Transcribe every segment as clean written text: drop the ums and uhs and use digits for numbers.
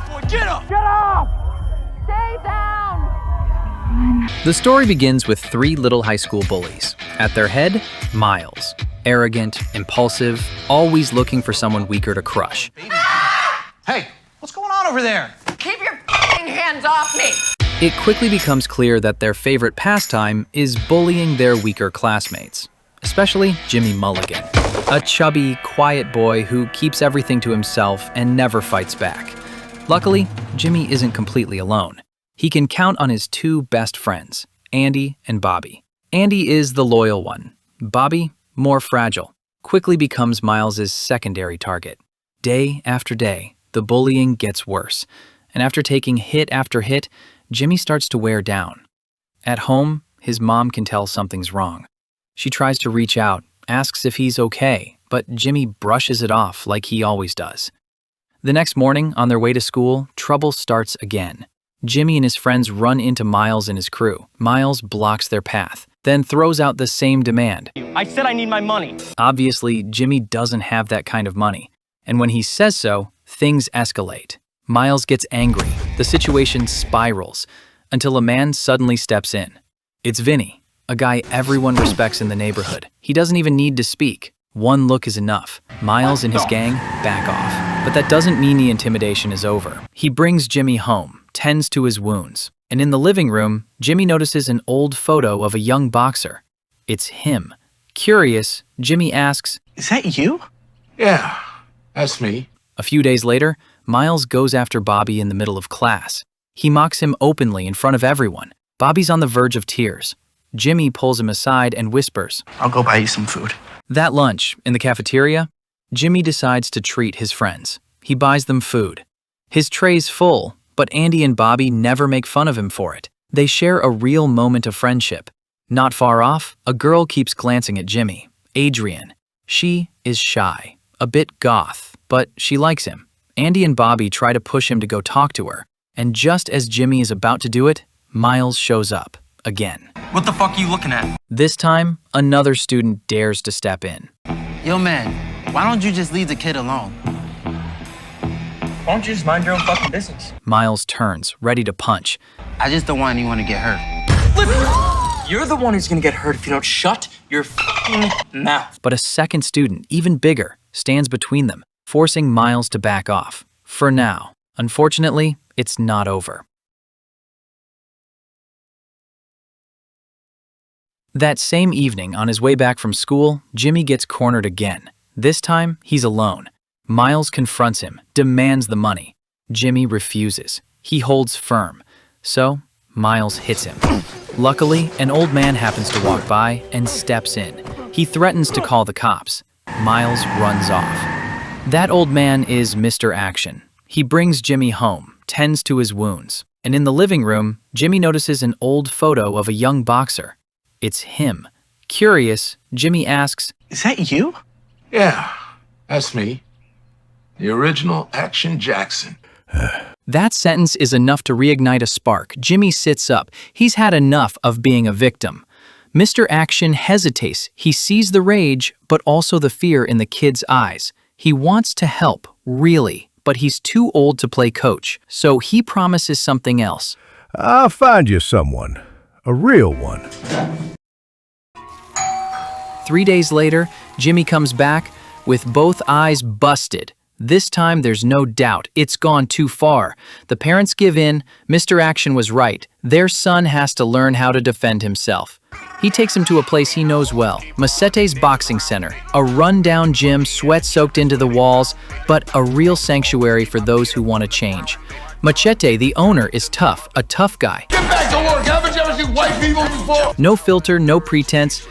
Get up! Get up! Stay down! The story begins with three little high school bullies. At their head, Miles. Arrogant, impulsive, always looking for someone weaker to crush. Hey, what's going on over there? Keep your f***ing hands off me! It quickly becomes clear that their favorite pastime is bullying their weaker classmates, especially Jimmy Mulligan, a chubby, quiet boy who keeps everything to himself and never fights back. Luckily, Jimmy isn't completely alone. He can count on his two best friends, Andy and Bobby. Andy is the loyal one. Bobby, more fragile, quickly becomes Miles's secondary target. Day after day, the bullying gets worse, and after taking hit after hit, Jimmy starts to wear down. At home, his mom can tell something's wrong. She tries to reach out, asks if he's okay, but Jimmy brushes it off like he always does. The next morning, on their way to school, trouble starts again. Jimmy and his friends run into Miles and his crew. Miles blocks their path, then throws out the same demand. I said I need my money. Obviously, Jimmy doesn't have that kind of money, and when he says so, things escalate. Miles gets angry. The situation spirals until a man suddenly steps in. It's Vinny, a guy everyone respects in the neighborhood. He doesn't even need to speak. One look is enough. Miles and his gang back off. But that doesn't mean the intimidation is over. He brings Jimmy home, tends to his wounds, and in the living room, Jimmy notices an old photo of a young boxer. It's him. Curious, Jimmy asks, Is that you? Yeah, that's me. A few days later, Miles goes after Bobby in the middle of class. He mocks him openly in front of everyone. Bobby's on the verge of tears. Jimmy pulls him aside and whispers, I'll go buy you some food. That lunch, in the cafeteria, Jimmy decides to treat his friends. He buys them food. His tray's full, but Andy and Bobby never make fun of him for it. They share a real moment of friendship. Not far off, a girl keeps glancing at Jimmy, Adrien. She is shy, a bit goth, but she likes him. Andy and Bobby try to push him to go talk to her, and just as Jimmy is about to do it, Miles shows up, again. What the fuck are you looking at? This time, another student dares to step in. Yo, man, why don't you just leave the kid alone? Why don't you just mind your own fucking business? Miles turns, ready to punch. I just don't want anyone to get hurt. You're the one who's gonna get hurt if you don't shut your fucking mouth. But a second student, even bigger, stands between them, forcing Miles to back off. For now. Unfortunately, it's not over. That same evening, on his way back from school, Jimmy gets cornered again. This time, he's alone. Miles confronts him, demands the money. Jimmy refuses. He holds firm. So, Miles hits him. Luckily, an old man happens to walk by and steps in. He threatens to call the cops. Miles runs off. That old man is Mr. Action. He brings Jimmy home, tends to his wounds, and in the living room, Jimmy notices an old photo of a young boxer. It's him. Curious, Jimmy asks, Is that you? Yeah, that's me. The original Action Jackson. That sentence is enough to reignite a spark. Jimmy sits up. He's had enough of being a victim. Mr. Action hesitates. He sees the rage, but also the fear in the kid's eyes. He wants to help, really, but he's too old to play coach, so he promises something else. I'll find you someone. A real one. 3 days later, Jimmy comes back with both eyes busted. This time, there's no doubt. It's gone too far. The parents give in. Mr. Action was right. Their son has to learn how to defend himself. He takes him to a place he knows well, Machete's boxing center, a run-down gym, sweat soaked into the walls, but a real sanctuary for those who want to change. Machete, the owner, is tough, a tough guy. Get back to work! Haven't you ever seen white people before? No filter, no pretense.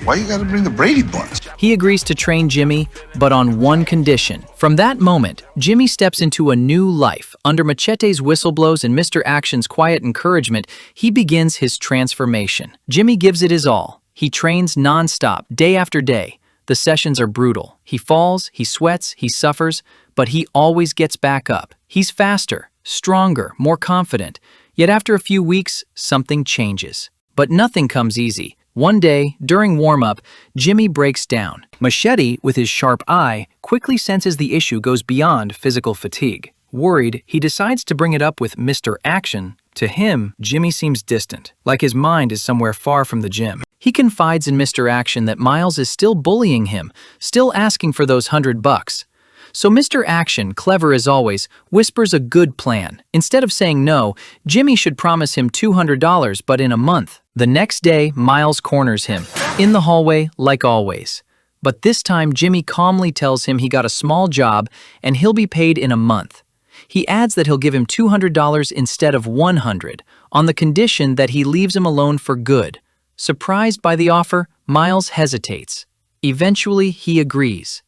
Why you gotta bring the Brady Bunch? He agrees to train Jimmy, but on one condition. From that moment, Jimmy steps into a new life. Under Machete's whistleblows and Mr. Action's quiet encouragement, he begins his transformation. Jimmy gives it his all. He trains non-stop, day after day. The sessions are brutal. He falls, he sweats, he suffers, but he always gets back up. He's faster, stronger, more confident. Yet after a few weeks, something changes. But nothing comes easy. One day, during warm-up, Jimmy breaks down. Machete, with his sharp eye, quickly senses the issue goes beyond physical fatigue. Worried, he decides to bring it up with Mr. Action. To him, Jimmy seems distant, like his mind is somewhere far from the gym. He confides in Mr. Action that Miles is still bullying him, still asking for those $100. So Mr. Action, clever as always, whispers a good plan. Instead of saying no, Jimmy should promise him $200, but in a month. The next day, Miles corners him, in the hallway like always. But this time, Jimmy calmly tells him he got a small job and he'll be paid in a month. He adds that he'll give him $200 instead of $100, on the condition that he leaves him alone for good. Surprised by the offer, Miles hesitates. Eventually, he agrees.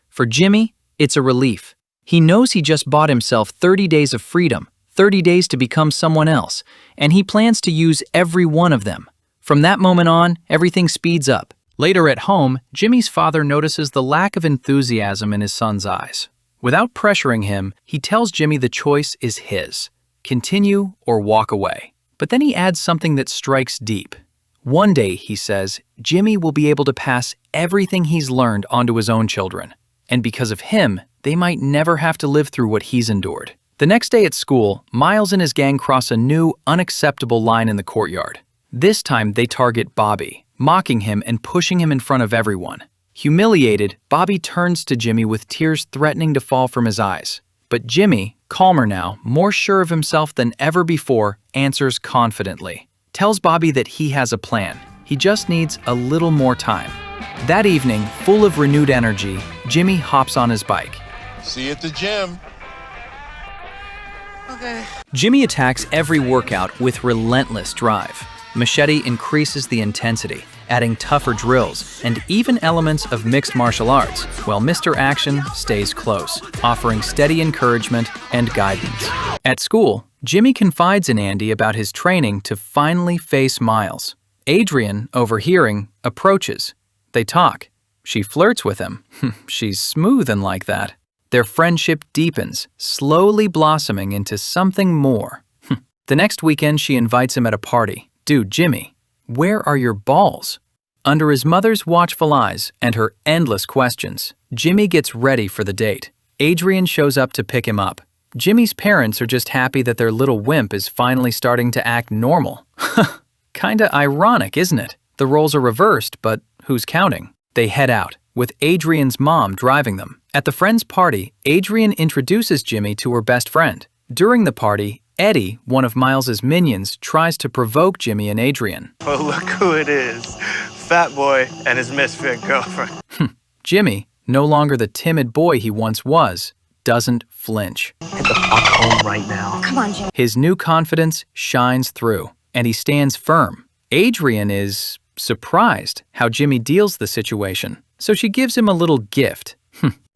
For Jimmy, it's a relief. He knows he just bought himself 30 days of freedom, 30 days to become someone else, and he plans to use every one of them. From that moment on, everything speeds up. Later at home, Jimmy's father notices the lack of enthusiasm in his son's eyes. Without pressuring him, he tells Jimmy the choice is his. Continue or walk away. But then he adds something that strikes deep. One day, he says, Jimmy will be able to pass everything he's learned onto his own children. And because of him, they might never have to live through what he's endured. The next day at school, Miles and his gang cross a new, unacceptable line in the courtyard. This time, they target Bobby, mocking him and pushing him in front of everyone. Humiliated, Bobby turns to Jimmy with tears threatening to fall from his eyes. But Jimmy, calmer now, more sure of himself than ever before, answers confidently. Tells Bobby that he has a plan. He just needs a little more time. That evening, full of renewed energy, Jimmy hops on his bike. See you at the gym. Okay. Jimmy attacks every workout with relentless drive. Machete increases the intensity, adding tougher drills and even elements of mixed martial arts, while Mr. Action stays close, offering steady encouragement and guidance. At school, Jimmy confides in Andy about his training to finally face Miles. Adrien, overhearing, approaches. They talk. She flirts with him. She's smooth and like that. Their friendship deepens, slowly blossoming into something more. The next weekend, she invites him at a party. Dude, Jimmy, where are your balls? Under his mother's watchful eyes and her endless questions, Jimmy gets ready for the date. Adrien shows up to pick him up. Jimmy's parents are just happy that their little wimp is finally starting to act normal. Kinda ironic, isn't it? The roles are reversed, but who's counting? They head out, with Adrien's mom driving them. At the friend's party, Adrien introduces Jimmy to her best friend. During the party, Eddie, one of Miles's minions, tries to provoke Jimmy and Adrien. Oh, look who it is. Fat boy and his misfit girlfriend. Jimmy, no longer the timid boy he once was, doesn't flinch. Get the fuck home right now. Come on, Jimmy. His new confidence shines through, and he stands firm. Adrien is surprised how Jimmy deals the situation, so she gives him a little gift.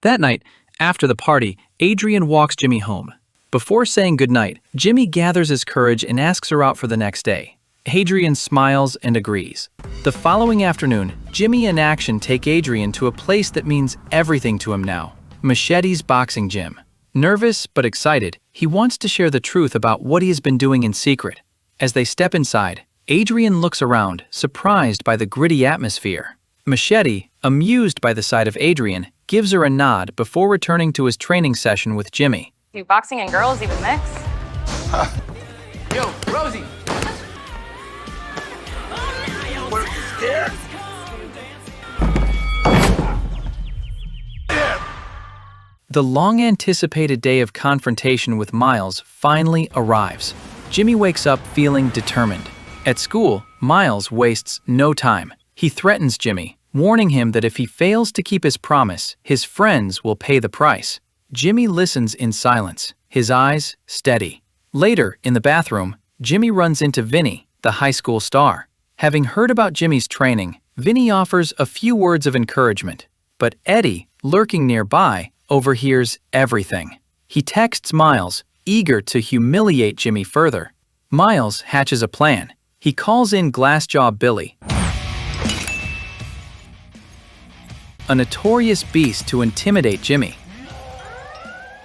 That night, after the party, Adrien walks Jimmy home. Before saying goodnight, Jimmy gathers his courage and asks her out for the next day. Adrien smiles and agrees. The following afternoon, Jimmy and Action take Adrien to a place that means everything to him now, Machete's boxing gym. Nervous but excited, he wants to share the truth about what he has been doing in secret. As they step inside, Adrien looks around, surprised by the gritty atmosphere. Machete, amused by the sight of Adrien, gives her a nod before returning to his training session with Jimmy. Do boxing and girls even mix? Yo, Rosie! The long-anticipated day of confrontation with Miles finally arrives. Jimmy wakes up feeling determined. At school, Miles wastes no time. He threatens Jimmy, warning him that if he fails to keep his promise, his friends will pay the price. Jimmy listens in silence, his eyes steady. Later, in the bathroom, Jimmy runs into Vinny, the high school star. Having heard about Jimmy's training, Vinny offers a few words of encouragement. But Eddie, lurking nearby, overhears everything. He texts Miles, eager to humiliate Jimmy further. Miles hatches a plan. He calls in Glassjaw Billy, a notorious beast, to intimidate Jimmy.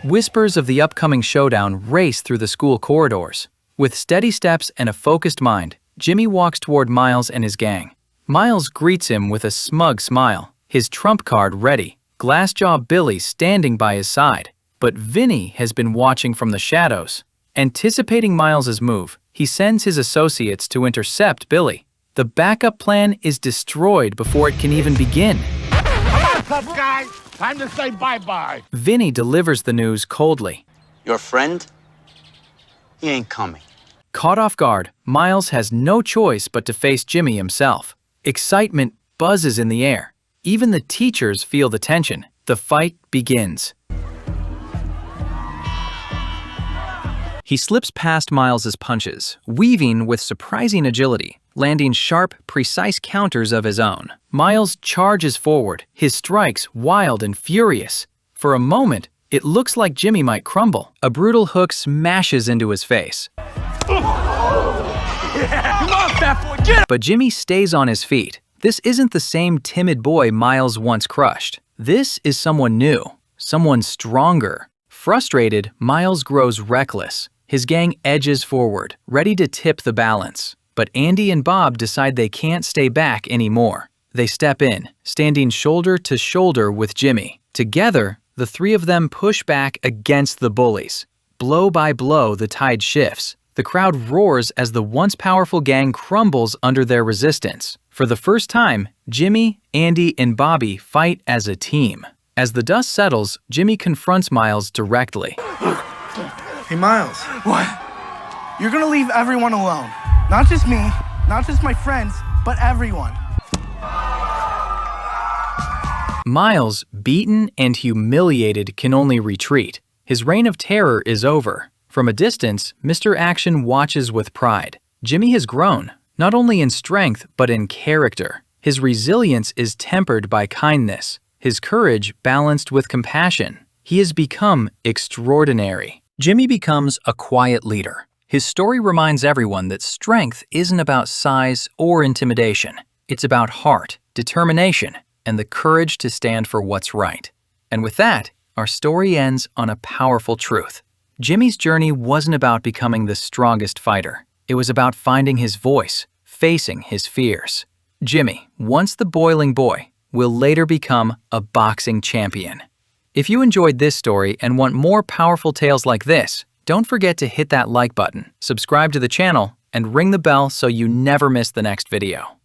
Whispers of the upcoming showdown race through the school corridors. With steady steps and a focused mind, Jimmy walks toward Miles and his gang. Miles greets him with a smug smile, his trump card ready, Glassjaw Billy standing by his side. But Vinny has been watching from the shadows. Anticipating Miles's move, he sends his associates to intercept Billy. The backup plan is destroyed before it can even begin. Come on, tough guy. Time to say bye-bye. Vinny delivers the news coldly. Your friend? He ain't coming. Caught off guard, Miles has no choice but to face Jimmy himself. Excitement buzzes in the air. Even the teachers feel the tension. The fight begins. He slips past Miles's punches, weaving with surprising agility, landing sharp, precise counters of his own. Miles charges forward, his strikes wild and furious. For a moment, it looks like Jimmy might crumble. A brutal hook smashes into his face. But Jimmy stays on his feet. This isn't the same timid boy Miles once crushed. This is someone new, someone stronger. Frustrated, Miles grows reckless. His gang edges forward, ready to tip the balance. But Andy and Bob decide they can't stay back anymore. They step in, standing shoulder to shoulder with Jimmy. Together, the three of them push back against the bullies. Blow by blow, the tide shifts. The crowd roars as the once powerful gang crumbles under their resistance. For the first time, Jimmy, Andy, and Bobby fight as a team. As the dust settles, Jimmy confronts Miles directly. Hey, Miles. What? You're gonna leave everyone alone. Not just me, not just my friends, but everyone. Miles, beaten and humiliated, can only retreat. His reign of terror is over. From a distance, Mr. Action watches with pride. Jimmy has grown, not only in strength, but in character. His resilience is tempered by kindness, his courage balanced with compassion. He has become extraordinary. Jimmy becomes a quiet leader. His story reminds everyone that strength isn't about size or intimidation. It's about heart, determination, and the courage to stand for what's right. And with that, our story ends on a powerful truth. Jimmy's journey wasn't about becoming the strongest fighter. It was about finding his voice, facing his fears. Jimmy, once the boiling boy, will later become a boxing champion. If you enjoyed this story and want more powerful tales like this, don't forget to hit that like button, subscribe to the channel, and ring the bell so you never miss the next video.